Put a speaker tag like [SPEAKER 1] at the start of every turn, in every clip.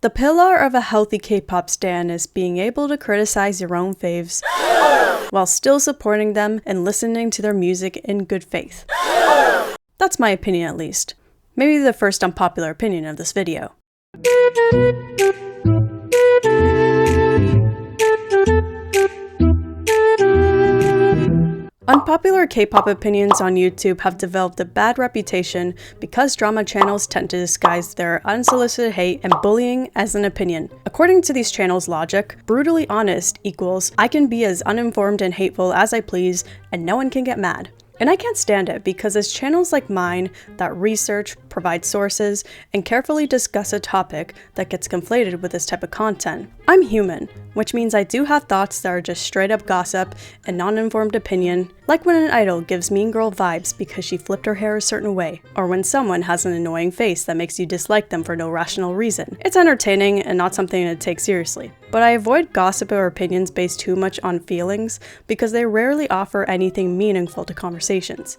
[SPEAKER 1] The pillar of a healthy K-pop stan is being able to criticize your own faves while still supporting them and listening to their music in good faith. That's my opinion at least. Maybe the first unpopular opinion of this video. Unpopular K-pop opinions on YouTube have developed a bad reputation because drama channels tend to disguise their unsolicited hate and bullying as an opinion. According to these channels' logic, brutally honest equals I can be as uninformed and hateful as I please and no one can get mad. And I can't stand it because it's channels like mine that research, provide sources, and carefully discuss a topic that gets conflated with this type of content. I'm human, which means I do have thoughts that are just straight up gossip and non-informed opinion, like when an idol gives mean girl vibes because she flipped her hair a certain way, or when someone has an annoying face that makes you dislike them for no rational reason. It's entertaining and not something to take seriously. But I avoid gossip or opinions based too much on feelings because they rarely offer anything meaningful to conversations.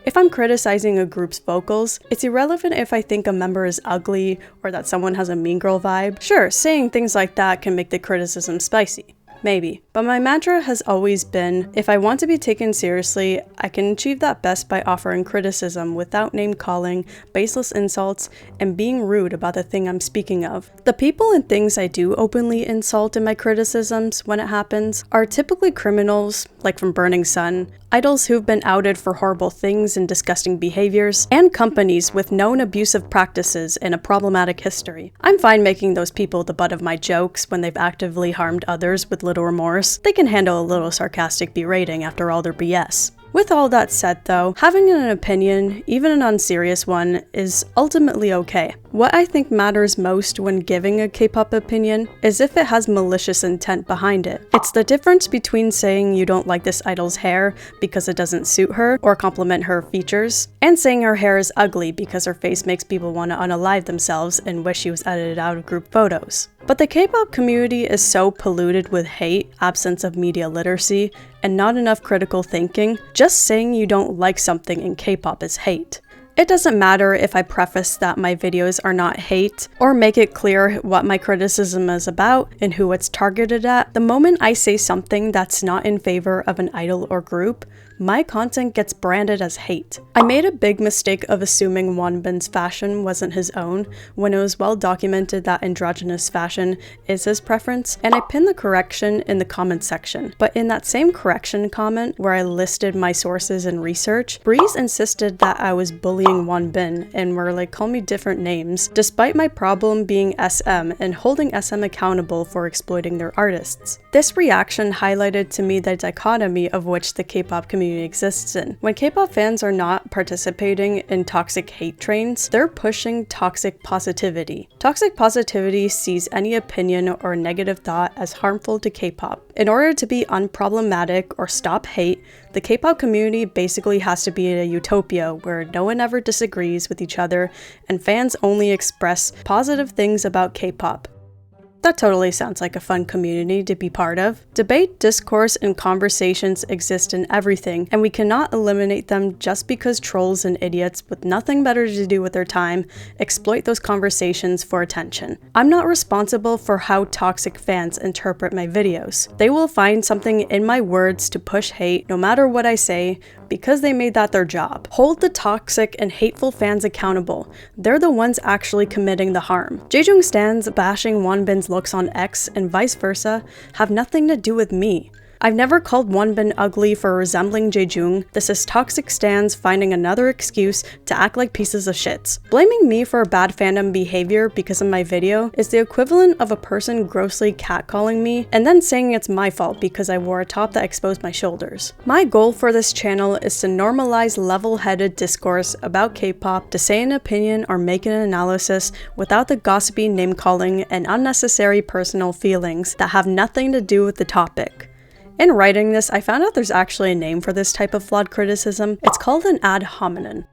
[SPEAKER 1] If I'm criticizing a group's vocals, it's irrelevant if I think a member is ugly or that someone has a mean girl vibe. Sure, saying things like that can make the criticism spicy. Maybe. But my mantra has always been, if I want to be taken seriously, I can achieve that best by offering criticism without name-calling, baseless insults, and being rude about the thing I'm speaking of. The people and things I do openly insult in my criticisms when it happens are typically criminals, like from Burning Sun, idols who've been outed for horrible things and disgusting behaviors, and companies with known abusive practices and a problematic history. I'm fine making those people the butt of my jokes when they've actively harmed others with little remorse. They can handle a little sarcastic berating after all their BS. With all that said though, having an opinion, even an unserious one, is ultimately okay. What I think matters most when giving a K-pop opinion is if it has malicious intent behind it. It's the difference between saying you don't like this idol's hair because it doesn't suit her or compliment her features, and saying her hair is ugly because her face makes people want to unalive themselves and wish she was edited out of group photos. But the K-pop community is so polluted with hate, absence of media literacy, and not enough critical thinking, just saying you don't like something in K-pop is hate. It doesn't matter if I preface that my videos are not hate, or make it clear what my criticism is about and who it's targeted at. The moment I say something that's not in favor of an idol or group, my content gets branded as hate. I made a big mistake of assuming Wonbin's fashion wasn't his own when it was well documented that androgynous fashion is his preference, and I pinned the correction in the comment section. But in that same correction comment where I listed my sources and research, Breeze insisted that I was bullying Wonbin and were like, call me different names, despite my problem being SM and holding SM accountable for exploiting their artists. This reaction highlighted to me the dichotomy of which the K-pop community exists in. When K-pop fans are not participating in toxic hate trains, they're pushing toxic positivity. Toxic positivity sees any opinion or negative thought as harmful to K-pop. In order to be unproblematic or stop hate, the K-pop community basically has to be in a utopia where no one ever disagrees with each other and fans only express positive things about K-pop. That totally sounds like a fun community to be part of. Debate, discourse, and conversations exist in everything, and we cannot eliminate them just because trolls and idiots with nothing better to do with their time exploit those conversations for attention. I'm not responsible for how toxic fans interpret my videos. They will find something in my words to push hate, no matter what I say, because they made that their job. Hold the toxic and hateful fans accountable. They're the ones actually committing the harm. Jaejoong stans bashing Wonbin's looks on X and vice versa have nothing to do with me. I've never called Wonbin ugly for resembling Jaejoong. This is toxic stans finding another excuse to act like pieces of shits. Blaming me for bad fandom behavior because of my video is the equivalent of a person grossly catcalling me and then saying it's my fault because I wore a top that exposed my shoulders. My goal for this channel is to normalize level-headed discourse about K-pop, to say an opinion or make an analysis without the gossipy name-calling and unnecessary personal feelings that have nothing to do with the topic. In writing this, I found out there's actually a name for this type of flawed criticism. It's called an ad hominem.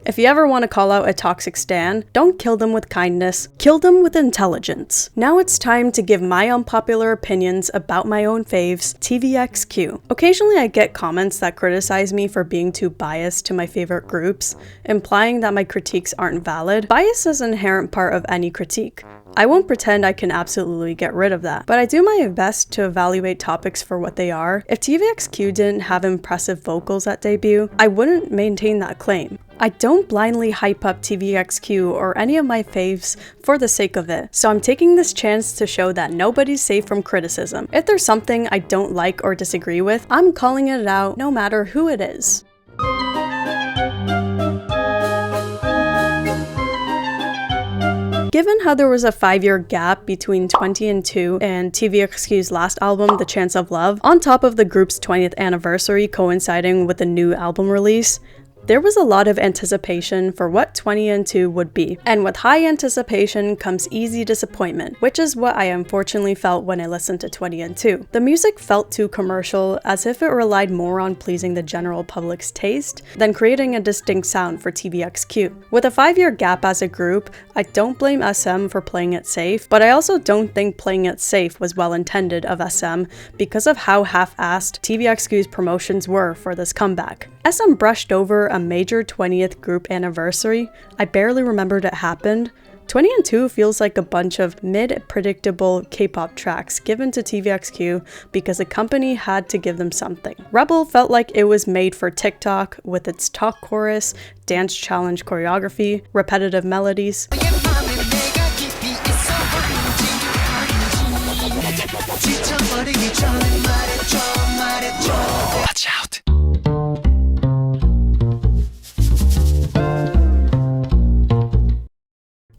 [SPEAKER 1] If you ever want to call out a toxic stan, don't kill them with kindness, kill them with intelligence. Now it's time to give my unpopular opinions about my own faves, TVXQ. Occasionally I get comments that criticize me for being too biased to my favorite groups, implying that my critiques aren't valid. Bias is an inherent part of any critique. I won't pretend I can absolutely get rid of that, but I do my best to evaluate topics for what they are. If TVXQ didn't have impressive vocals at debut, I wouldn't maintain that claim. I don't blindly hype up TVXQ or any of my faves for the sake of it, so I'm taking this chance to show that nobody's safe from criticism. If there's something I don't like or disagree with, I'm calling it out no matter who it is. Given how there was a 5-year gap between 2002 and TVXQ's last album, The Chance of Love, on top of the group's 20th anniversary coinciding with the new album release, there was a lot of anticipation for what 2002 would be, and with high anticipation comes easy disappointment, which is what I unfortunately felt when I listened to 2002. The music felt too commercial, as if it relied more on pleasing the general public's taste than creating a distinct sound for TVXQ. With a 5-year gap as a group, I don't blame SM for playing it safe, but I also don't think playing it safe was well intended of SM because of how half-assed TVXQ's promotions were for this comeback. SM brushed over a major 20th group anniversary. I barely remembered it happened. 2002 feels like a bunch of mid-predictable K-pop tracks given to TVXQ because the company had to give them something. Rebel felt like it was made for TikTok with its talk chorus, dance challenge choreography, repetitive melodies. Watch out!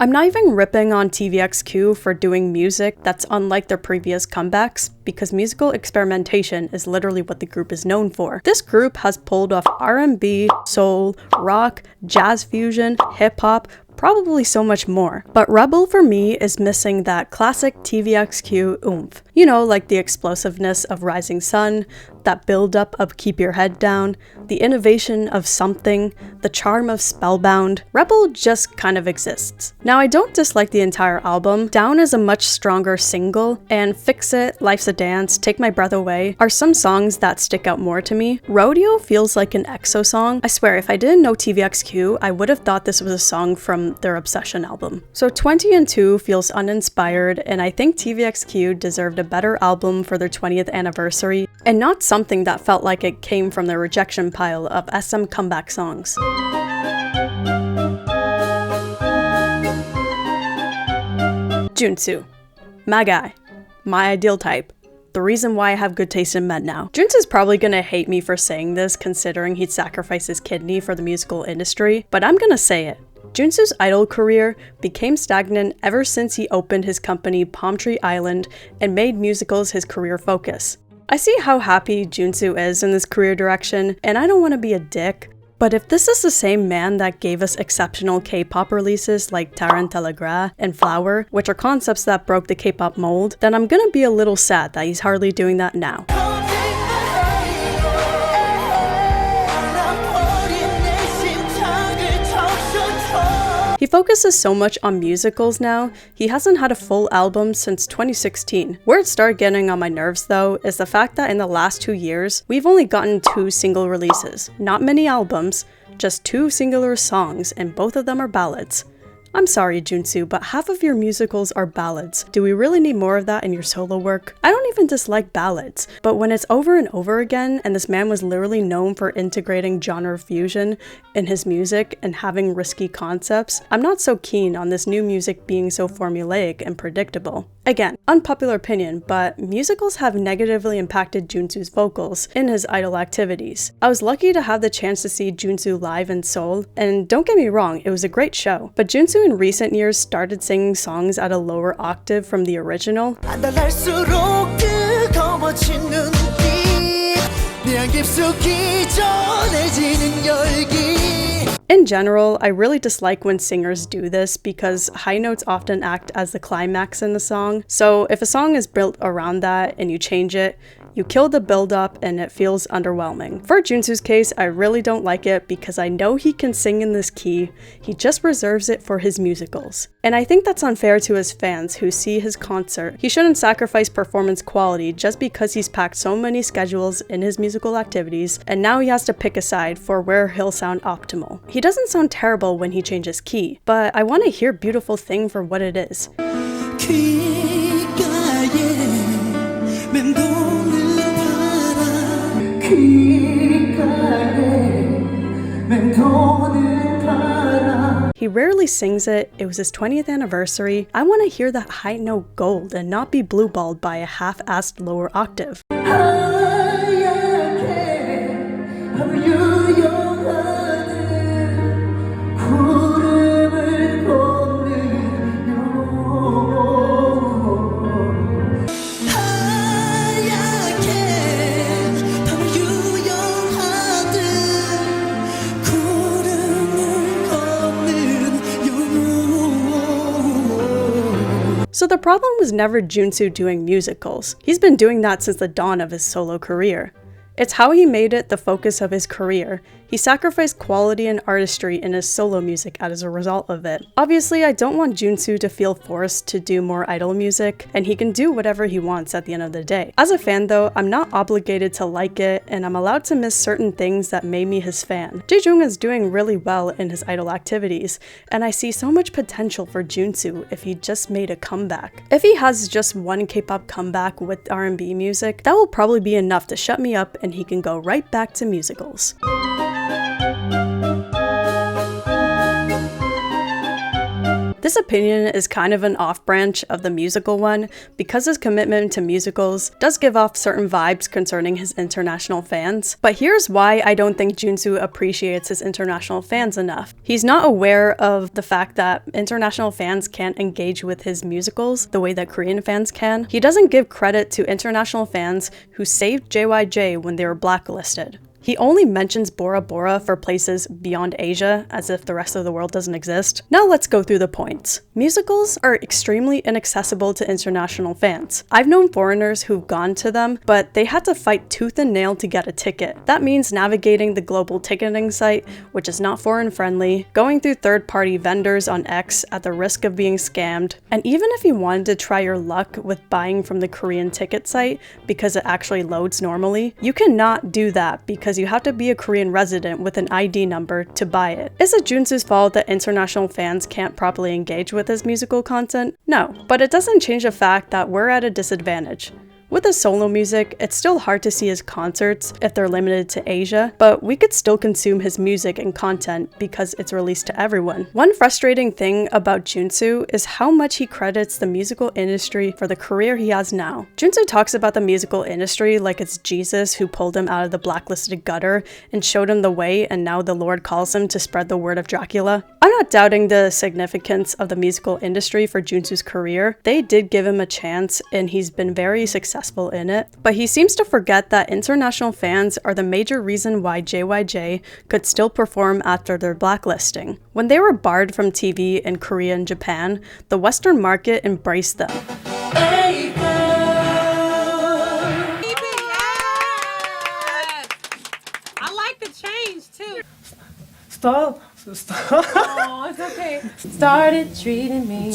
[SPEAKER 1] I'm not even ripping on TVXQ for doing music that's unlike their previous comebacks, because musical experimentation is literally what the group is known for. This group has pulled off R&B, soul, rock, jazz fusion, hip-hop, probably so much more. But Rebel for me is missing that classic TVXQ oomph. You know, like the explosiveness of Rising Sun, that build-up of Keep Your Head Down, the innovation of Something, the charm of Spellbound. Rebel just kind of exists. Now, I don't dislike the entire album. Down is a much stronger single, and Fix It, Life's a Dance, Take My Breath Away are some songs that stick out more to me. Rodeo feels like an EXO song. I swear, if I didn't know TVXQ, I would have thought this was a song from their Obsession album. So 2002 feels uninspired, and I think TVXQ deserved a better album for their 20th anniversary, and not something that felt like it came from the rejection pile of SM comeback songs. Junsu. My guy. My ideal type. The reason why I have good taste in men now. Junsu's probably gonna hate me for saying this, considering he'd sacrifice his kidney for the musical industry, but I'm gonna say it. Junsu's idol career became stagnant ever since he opened his company Palm Tree Island and made musicals his career focus. I see how happy Junsu is in this career direction, and I don't want to be a dick, but if this is the same man that gave us exceptional K-pop releases like Tarantella and Flower, which are concepts that broke the K-pop mold, then I'm gonna be a little sad that he's hardly doing that now. He focuses so much on musicals now, he hasn't had a full album since 2016. Where it started getting on my nerves though is the fact that in the last 2 years, we've only gotten 2 single releases. Not many albums, just 2 singular songs, and both of them are ballads. I'm sorry, Junsu, but half of your musicals are ballads. Do we really need more of that in your solo work? I don't even dislike ballads, but when it's over and over again, and this man was literally known for integrating genre fusion in his music and having risky concepts, I'm not so keen on this new music being so formulaic and predictable. Again, unpopular opinion, but musicals have negatively impacted Junsu's vocals in his idol activities. I was lucky to have the chance to see Junsu live in Seoul, and don't get me wrong, it was a great show, but Junsu in recent years started singing songs at a lower octave from the original. In general, I really dislike when singers do this because high notes often act as the climax in the song. So if a song is built around that and you change it, you kill the build-up and it feels underwhelming. For Junsu's case, I really don't like it because I know he can sing in this key, he just reserves it for his musicals. And I think that's unfair to his fans who see his concert. He shouldn't sacrifice performance quality just because he's packed so many schedules in his musical activities, and now he has to pick a side for where he'll sound optimal. He doesn't sound terrible when he changes key, but I want to hear Beautiful Thing for what it is. He rarely sings it. It was his 20th anniversary. I want to hear that high note gold and not be blueballed by a half-assed lower octave. So the problem was never Junsu doing musicals. He's been doing that since the dawn of his solo career. It's how he made it the focus of his career. He sacrificed quality and artistry in his solo music as a result of it. Obviously, I don't want Junsu to feel forced to do more idol music, and he can do whatever he wants at the end of the day. As a fan though, I'm not obligated to like it, and I'm allowed to miss certain things that made me his fan. Jaejoong is doing really well in his idol activities, and I see so much potential for Junsu if he just made a comeback. If he has just one K-pop comeback with R&B music, that will probably be enough to shut me up and he can go right back to musicals. This opinion is kind of an off-branch of the musical one because his commitment to musicals does give off certain vibes concerning his international fans. But here's why I don't think Junsu appreciates his international fans enough. He's not aware of the fact that international fans can't engage with his musicals the way that Korean fans can. He doesn't give credit to international fans who saved JYJ when they were blacklisted. He only mentions Bora Bora for places beyond Asia, as if the rest of the world doesn't exist. Now let's go through the points. Musicals are extremely inaccessible to international fans. I've known foreigners who've gone to them, but they had to fight tooth and nail to get a ticket. That means navigating the global ticketing site, which is not foreign friendly, going through third-party vendors on X at the risk of being scammed, and even if you wanted to try your luck with buying from the Korean ticket site because it actually loads normally, you cannot do that because you have to be a Korean resident with an ID number to buy it. Is it Junsu's fault that international fans can't properly engage with his musical content? No, but it doesn't change the fact that we're at a disadvantage. With his solo music, it's still hard to see his concerts if they're limited to Asia, but we could still consume his music and content because it's released to everyone. One frustrating thing about Junsu is how much he credits the musical industry for the career he has now. Junsu talks about the musical industry like it's Jesus who pulled him out of the blacklisted gutter and showed him the way, and now the Lord calls him to spread the word of Dracula. I'm not doubting the significance of the musical industry for Junsu's career. They did give him a chance and he's been very successful in it, but he seems to forget that international fans are the major reason why JYJ could still perform after their blacklisting. When they were barred from TV in Korea and Japan, the Western market embraced them.
[SPEAKER 2] Hey, I like the change too.
[SPEAKER 3] Stop.
[SPEAKER 2] Oh, it's okay. Started treating me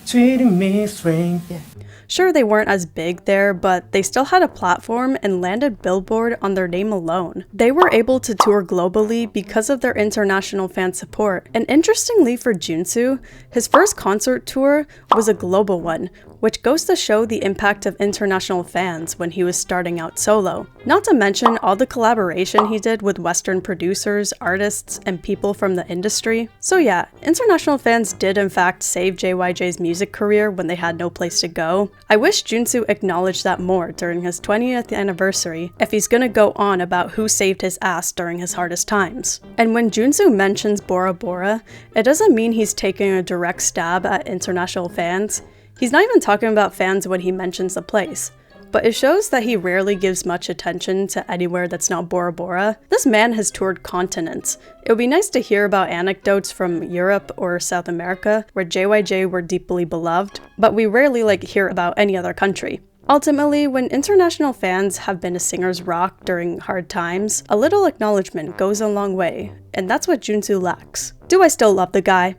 [SPEAKER 3] Treating me strange.
[SPEAKER 2] Yeah.
[SPEAKER 1] Sure, they weren't as big there, but they still had a platform and landed Billboard on their name alone. They were able to tour globally because of their international fan support. And interestingly for Junsu, his first concert tour was a global one, which goes to show the impact of international fans when he was starting out solo. Not to mention all the collaboration he did with Western producers, artists, and people from the industry. So yeah, international fans did in fact save JYJ's music career when they had no place to go. I wish Junsu acknowledged that more during his 20th anniversary if he's gonna go on about who saved his ass during his hardest times. And when Junsu mentions Bora Bora, it doesn't mean he's taking a direct stab at international fans. He's not even talking about fans when he mentions the place. But it shows that he rarely gives much attention to anywhere that's not Bora Bora. This man has toured continents. It would be nice to hear about anecdotes from Europe or South America where JYJ were deeply beloved, but we rarely hear about any other country. Ultimately, when international fans have been a singer's rock during hard times, a little acknowledgement goes a long way, and that's what Junsu lacks. Do I still love the guy?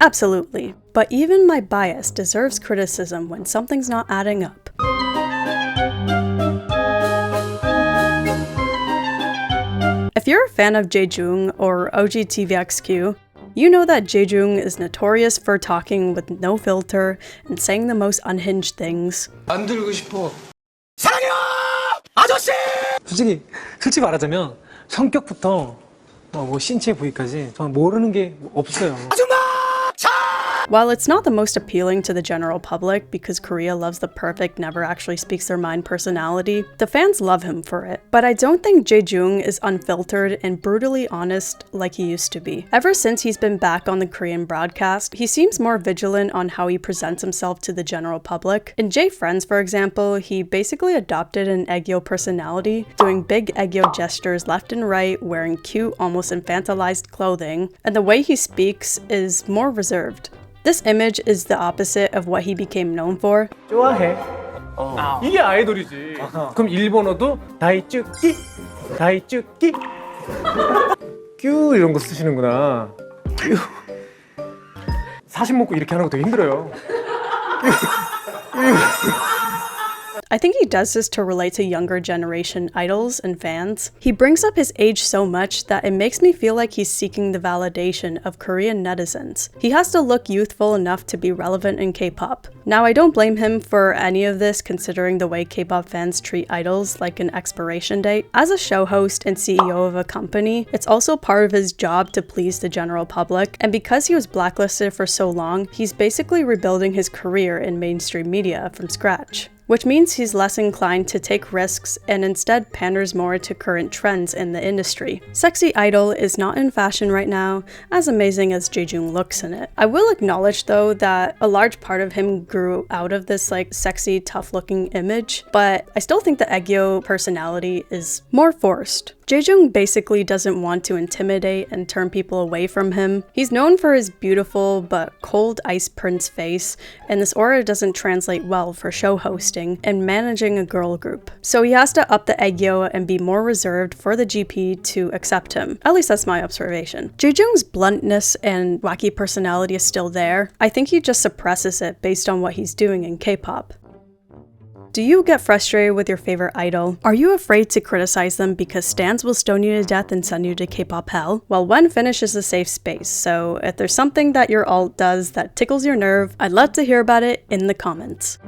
[SPEAKER 1] Absolutely. But even my bias deserves criticism when something's not adding up. If you're a fan of Jaejoong or OG TVXQ, You know that Jaejoong is notorious for talking with no filter and saying the most unhinged things.
[SPEAKER 4] 만들고 싶어.
[SPEAKER 3] 솔직히 말하자면 성격부터 뭐 신체 부위까지 저는 모르는 게 없어요.
[SPEAKER 1] While it's not the most appealing to the general public because Korea loves the perfect, never actually speaks their mind personality, the fans love him for it. But I don't think Jaejoong is unfiltered and brutally honest like he used to be. Ever since he's been back on the Korean broadcast, he seems more vigilant on how he presents himself to the general public. In J Friends, for example, he basically adopted an aegyo personality, doing big aegyo gestures left and right, wearing cute, almost infantilized clothing, and the way he speaks is more reserved. This image is the opposite of what he became known for.
[SPEAKER 3] 좋아해. 이게 아이돌이지. 그럼 일본어도 다이쯔끼, 다이쯔끼, 뀨 이런 거 쓰시는구나. 뀨. 사심 먹고 이렇게 하는 거 되게 힘들어요.
[SPEAKER 1] I think he does this to relate to younger generation idols and fans. He brings up his age so much that it makes me feel like he's seeking the validation of Korean netizens. He has to look youthful enough to be relevant in K-pop. Now, I don't blame him for any of this considering the way K-pop fans treat idols like an expiration date. As a show host and CEO of a company, it's also part of his job to please the general public, and because he was blacklisted for so long, he's basically rebuilding his career in mainstream media from scratch. Which means he's less inclined to take risks and instead panders more to current trends in the industry. Sexy idol is not in fashion right now, as amazing as Jaejoong looks in it. I will acknowledge though that a large part of him grew out of this like sexy, tough looking image, but I still think the aegyo personality is more forced. Jaejoong basically doesn't want to intimidate and turn people away from him. He's known for his beautiful but cold ice prince face, and this aura doesn't translate well for show hosting and managing a girl group. So he has to up the aegyo and be more reserved for the GP to accept him. At least that's my observation. Jaejoong's bluntness and wacky personality is still there. I think he just suppresses it based on what he's doing in K-pop. Do you get frustrated with your favorite idol? Are you afraid to criticize them because stans will stone you to death and send you to K-pop hell? Well, When Finish is a safe space, so if there's something that your alt does that tickles your nerve, I'd love to hear about it in the comments.